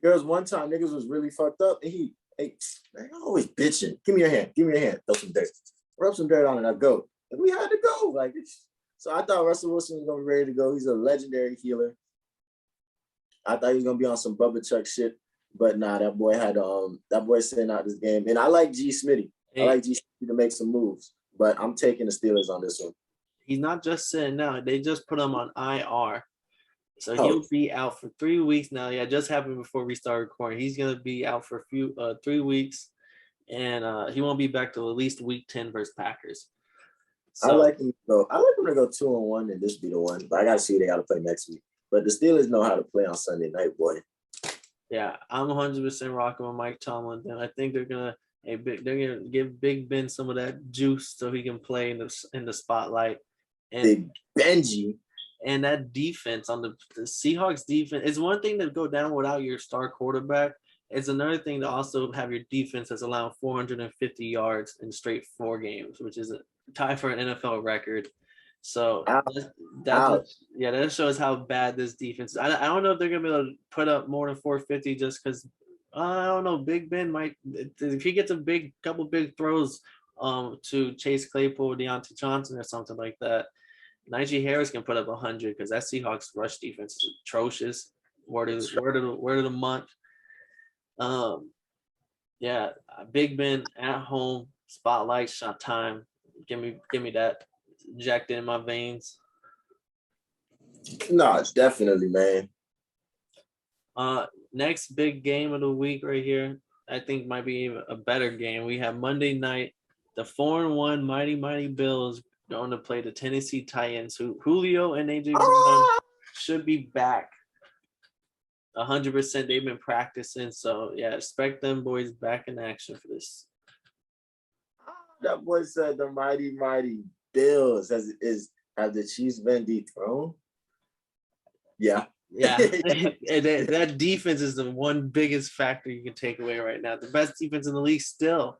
there was one time niggas was really fucked up, and hey, man, I'm always bitching. Give me your hand, throw some dirt. Rub some dirt on it, I go. And we had to go. So I thought Russell Wilson was gonna be ready to go. He's a legendary healer. I thought he was gonna be on some Bubba Chuck shit, but nah, that boy sitting out this game. And I like G Smitty. I like G Smitty to make some moves, but I'm taking the Steelers on this one. He's not just sitting out. They just put him on IR. So he'll be out for 3 weeks now. Yeah, it just happened before we started recording. He's gonna be out for 3 weeks, and he won't be back till at least week 10 versus Packers. So, I like him to go 2-1 and this be the one. But I gotta see who they gotta play next week. But the Steelers know how to play on Sunday night, boy. Yeah, I'm 100% rocking with Mike Tomlin. And I think they're gonna give Big Ben some of that juice so he can play in the spotlight. And Big Benji. And that defense on the Seahawks defense, it's one thing to go down without your star quarterback. It's another thing to also have your defense that's allowing 450 yards in straight 4 games, which is a tie for an NFL record. So that shows how bad this defense is. I don't know if they're gonna be able to put up more than 450 just because I don't know. Big Ben might, if he gets a couple big throws to Chase Claypool, Deontay Johnson, or something like that. Najee Harris can put up 100 because that Seahawks rush defense is atrocious. Word of the month. Yeah, Big Ben at home, spotlight, shot time. Give me that injected in my veins. No, it's definitely, man. Next big game of the week right here, I think might be even a better game. We have Monday night, the 4-1 mighty Bills going to play the Tennessee Titans, who Julio and AJ Brown should be back 100%. They've been practicing, so yeah, expect them boys back in action for this. That boy said the mighty Bills. Have the Chiefs been dethroned? Yeah. Yeah. And that defense is the one biggest factor you can take away right now. The best defense in the league still.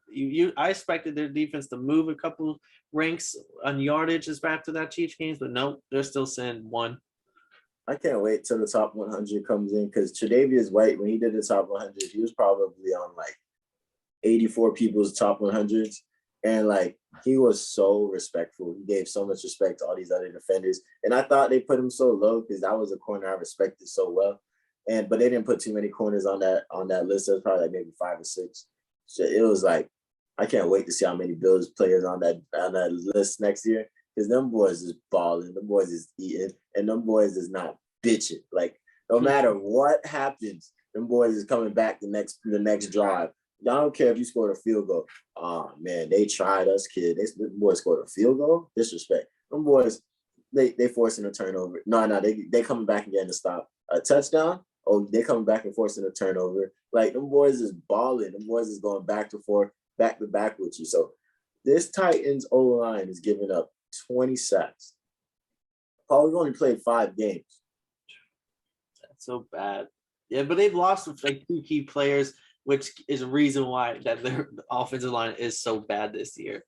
I expected their defense to move a couple ranks on yardage after that Chiefs games, but nope, they're still sitting 1. I can't wait till the top 100 comes in because Tre'Davious White, when he did the top 100, he was probably on like 84 people's top 100s. And like, he was so respectful. He gave so much respect to all these other defenders. And I thought they put him so low because that was a corner I respected so well. But they didn't put too many corners on that list. It was probably like maybe 5 or 6. So it was like, I can't wait to see how many Bills players on that list next year. Because them boys is balling, them boys is eating, and them boys is not bitching. Like, no matter what happens, them boys is coming back the next drive. I don't care if you scored a field goal. Oh man, they tried us, kid. Them boys scored a field goal. Disrespect. Them boys, they forcing a turnover. No, they coming back and getting a stop. A touchdown. Oh, they coming back and forcing a turnover. Like, them boys is balling. Them boys is going back to forth, back to back with you. So this Titans O-line is giving up 20 sacks. Paul, we've only played 5 games. That's so bad. Yeah, but they've lost like 2 key players, which is a reason why that their offensive line is so bad this year.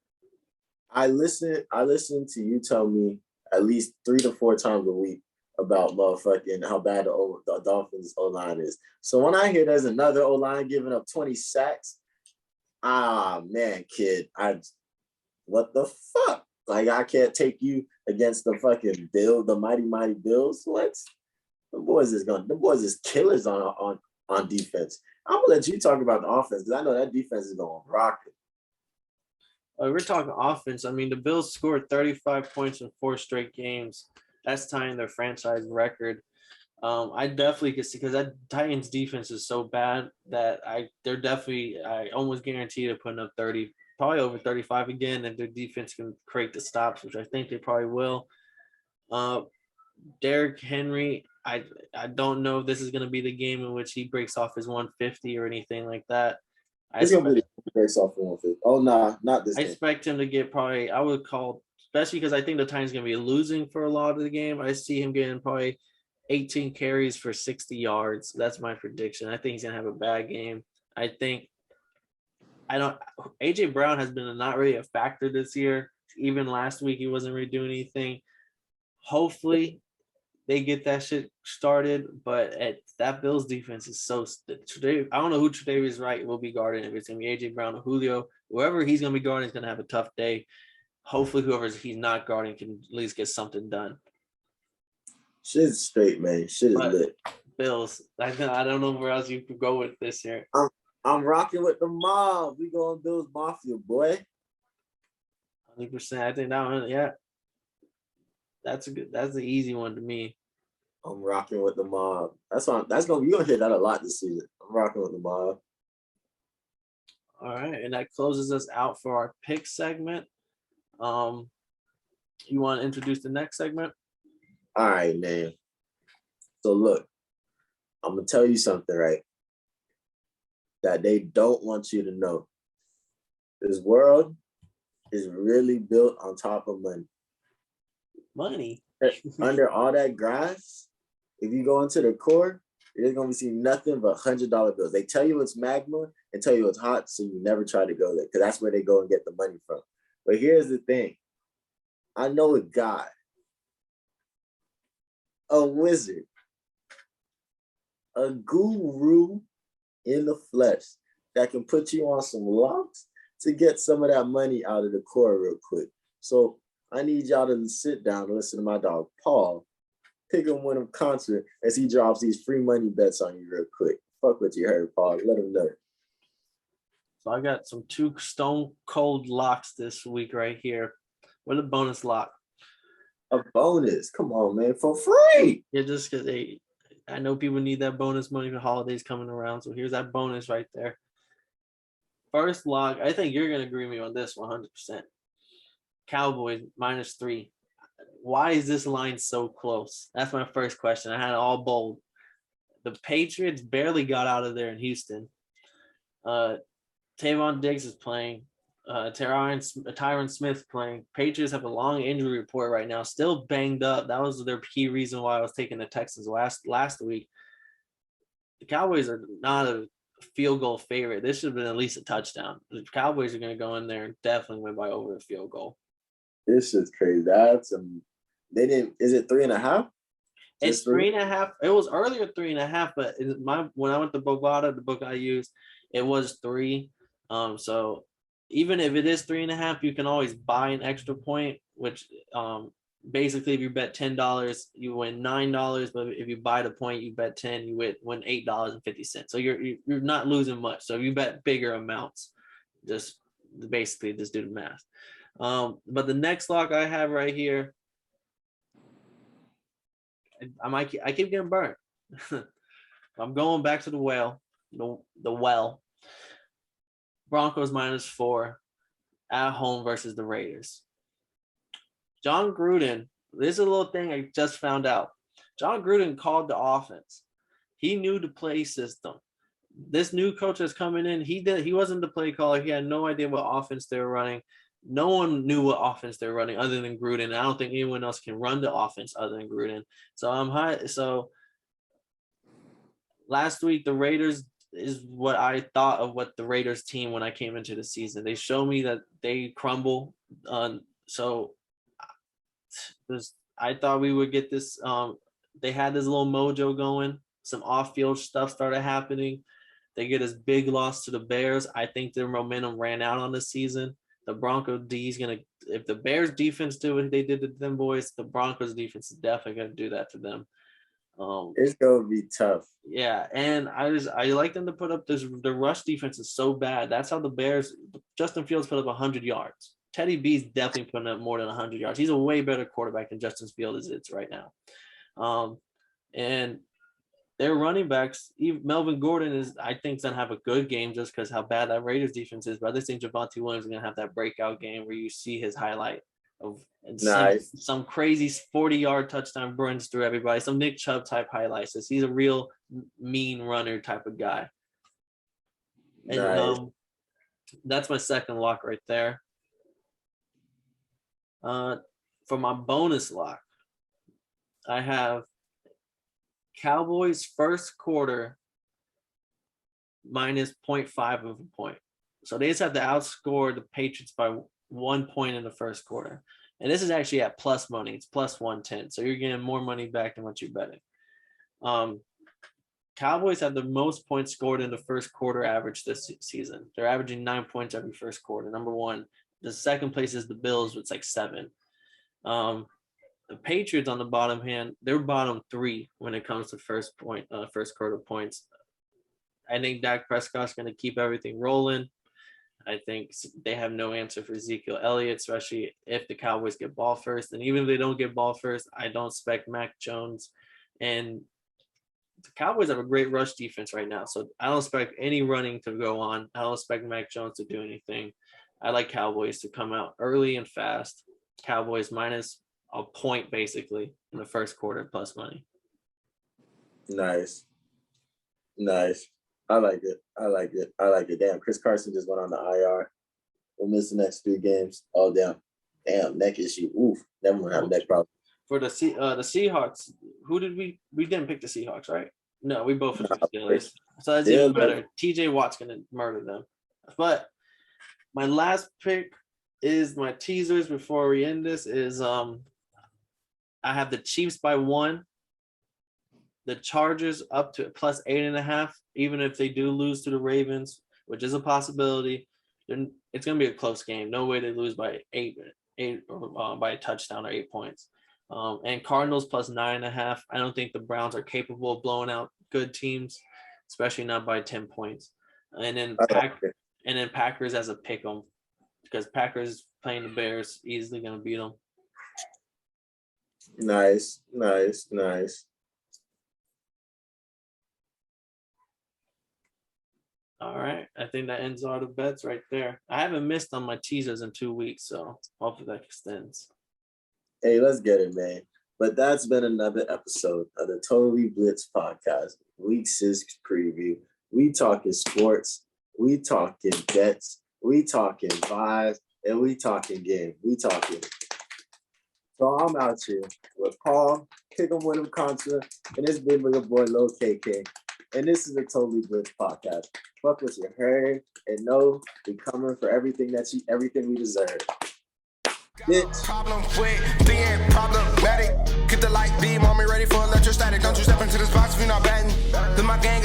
I listen to you tell me at least 3 to 4 times a week about motherfucking how bad the Dolphins O-line is. So when I hear there's another O-line giving up 20 sacks, man, kid, what the fuck? Like, I can't take you against the fucking the mighty Bills. What? The boys is killers on defense. I'm gonna let you talk about the offense because I know that defense is gonna rock it. We're talking offense. I mean, the Bills scored 35 points in 4 straight games. That's tying their franchise record. I definitely could see because that Titans defense is so bad that I almost guarantee they're putting up 30, probably over 35 again, and their defense can create the stops, which I think they probably will. Derrick Henry, I don't know if this is going to be the game in which he breaks off his 150 or anything like that. He's going to be breaks off 150. Oh, nah, not this game. I expect him to get probably, I would call, especially because I think the Titans going to be losing for a lot of the game. I see him getting probably 18 carries for 60 yards. That's my prediction. I think he's going to have a bad game. AJ Brown has been not really a factor this year. Even last week, he wasn't really doing anything. Hopefully they get that shit started. But that Bills defense is so today. I don't know who Tre'Davious Wright will be guarding. If it's gonna be AJ Brown or Julio, whoever he's gonna be guarding is gonna have a tough day. Hopefully, whoever he's not guarding can at least get something done. Shit's straight, man. Shit is lit. Bills. I don't know where else you could go with this here. I'm rocking with the mob. We going Bills Mafia, boy. 100%. I think that one, yeah. That's an easy one to me. I'm rocking with the mob. You're gonna hear that a lot this season. I'm rocking with the mob. All right, and that closes us out for our pick segment. You want to introduce the next segment? All right, man. So look, I'm gonna tell you something, right? That they don't want you to know. This world is really built on top of money. Money. Under all that grass, if you go into the core, you're gonna see nothing but $100 bills. They tell you it's magma and tell you it's hot, so you never try to go there because that's where they go and get the money from. But here's the thing. I know a guy, a wizard, a guru in the flesh that can put you on some locks to get some of that money out of the core real quick. So I need y'all to sit down and listen to my dog, Paul, pick him when him concert as he drops these free money bets on you real quick. Fuck what you heard, Paul. Let him know. So I got some 2 stone cold locks this week right here. What a bonus lock. A bonus. Come on, man. For free. Yeah, just because I know people need that bonus money for holidays coming around. So here's that bonus right there. First lock, I think you're going to agree with me on this 100%. Cowboys -3. Why is this line so close? That's my first question. I had it all bold. The Patriots barely got out of there in Houston. Tavon Diggs is playing. Tyron Smith playing. Patriots have a long injury report right now, still banged up. That was their key reason why I was taking the Texans last week. The Cowboys are not a field goal favorite. This should have been at least a touchdown. The Cowboys are going to go in there and definitely win by over a field goal. This is crazy. Is it 3.5? It's 3.5. It was earlier 3.5, but when I went to Bovada, the book I used, it was 3. So even if it is 3.5, you can always buy an extra point, which basically if you bet $10, you win $9. But if you buy the point, you bet 10, you win $8.50. So you're not losing much. So if you bet bigger amounts, just do the math. But the next lock I have right here, I keep getting burned. I'm going back to the well. The well. Broncos -4 at home versus the Raiders. John Gruden, this is a little thing I just found out. John Gruden called the offense. He knew the play system. This new coach that's coming in, he wasn't the play caller. He had no idea what offense they were running. No one knew what offense they're running other than Gruden. I don't think anyone else can run the offense other than Gruden. So last week, the Raiders is what I thought of what the Raiders team when I came into the season. They show me that they crumble. So I thought we would get this. They had this little mojo going. Some off-field stuff started happening. They get this big loss to the Bears. I think their momentum ran out on this season. The Broncos D is going to – if the Bears defense do what they did to them boys, the Broncos defense is definitely going to do that to them. It's going to be tough. Yeah, and I like them to put up this – the rush defense is so bad. That's how the Bears – Justin Fields put up 100 yards. Teddy B's definitely putting up more than 100 yards. He's a way better quarterback than Justin Fields is right now. And their running backs, Melvin Gordon is, I think, going to have a good game just because how bad that Raiders defense is. But I just think Javonte Williams is going to have that breakout game where you see his highlight of some crazy 40-yard touchdown runs through everybody, some Nick Chubb type highlights. So he's a real mean runner type of guy. And that's my second lock right there. For my bonus lock, I have Cowboys first quarter minus 0.5 of a point. So they just have to outscore the Patriots by 1 point in the first quarter. And this is actually at plus money. It's plus 110. So you're getting more money back than what you're betting. Cowboys have the most points scored in the first quarter average this season. They're averaging 9 points every first quarter. Number one. The second place is the Bills with like 7. The Patriots on the bottom hand, they're bottom 3 when it comes to first quarter points. I think Dak Prescott's going to keep everything rolling. I think they have no answer for Ezekiel Elliott, especially if the Cowboys get ball first. And even if they don't get ball first, I don't expect Mac Jones. And the Cowboys have a great rush defense right now. So I don't expect any running to go on. I don't expect Mac Jones to do anything. I like Cowboys to come out early and fast. Cowboys minus a point basically in the first quarter plus money. Nice. I like it. Damn, Chris Carson just went on the IR. We'll miss the next 3 games. Oh, damn, neck issue. Oof, never gonna have a neck problem. For the Seahawks, who did we didn't pick the Seahawks, right? No, we both picked the Steelers. So that's even better. TJ Watt's gonna murder them. But my last pick is my teasers before we end this is I have the Chiefs by 1. The Chargers up to plus 8.5, even if they do lose to the Ravens, which is a possibility. Then it's going to be a close game. No way they lose by 8 or by a touchdown or 8 points. And Cardinals plus 9.5. I don't think the Browns are capable of blowing out good teams, especially not by 10 points. And then Packers as a pick 'em because Packers playing the Bears easily going to beat them. Nice. All right. I think that ends all the bets right there. I haven't missed on my teasers in 2 weeks, so hopefully that extends. Hey, let's get it, man. But that's been another episode of the Totally Blitz podcast, Week 6 preview. We talking sports, we talking bets, we talking vibes, and we talking game. We talking. So I'm out here with Paul, Kick 'em with him concert, and this big little boy Lil KK. And this is the Totally Blitz podcast. Fuck what you heard and know we coming for everything we deserve. Bitch. Problem with being problematic. Get the light beam on me ready for electrostatic. Don't you step into this box if you're not batting. Then my game